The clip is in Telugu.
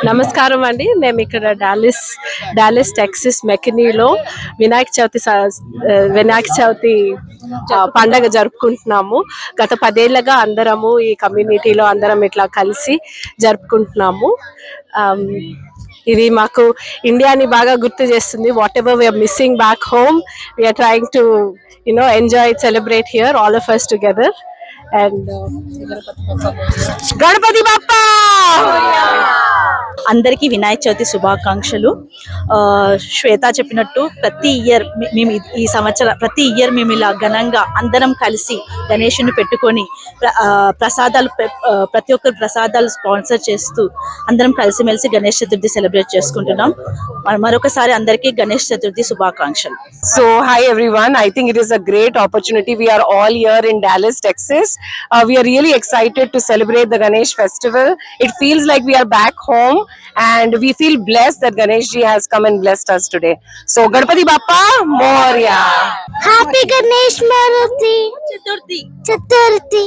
నమస్కారం అండి. మేము ఇక్కడ డాలస్ టెక్సస్ మెకనీలో వినాయక చవితి పండగ జరుపుకుంటున్నాము. గత 10 ఏళ్లుగా అందరము ఈ కమ్యూనిటీలో అందరం ఇట్లా కలిసి జరుపుకుంటున్నాము. ఇది మాకు ఇండియాని బాగా గుర్తు చేస్తుంది. Whatever we're missing back home, we're trying to enjoy, celebrate here all of us together. And Ganapati Bappa అందరికీ వినాయక చవితి శుభాకాంక్షలు. శ్వేత చెప్పినట్టు ప్రతి ఇయర్ మేము ఈ సంవత్సరం ప్రతి ఇయర్ మేము ఇలా ఘనంగా అందరం కలిసి గణేషుని పెట్టుకొని ప్రసాదాలు ప్రతి ఒక్కరు ప్రసాదాలు స్పాన్సర్ చేస్తూ అందరం కలిసిమెలిసి గణేష్ చతుర్థి సెలబ్రేట్ చేసుకుంటున్నాం. మరొకసారి అందరికీ గణేష్ చతుర్థి శుభాకాంక్షలు. So hi everyone, I think it is a great opportunity. We are all here in Dallas, Texas. We are really excited to celebrate the Ganesh festival. It feels like we are back home and we feel blessed that Ganesh ji has come and blessed us today. So Ganpati Bappa Moria. Happy Ganesh Chaturthi.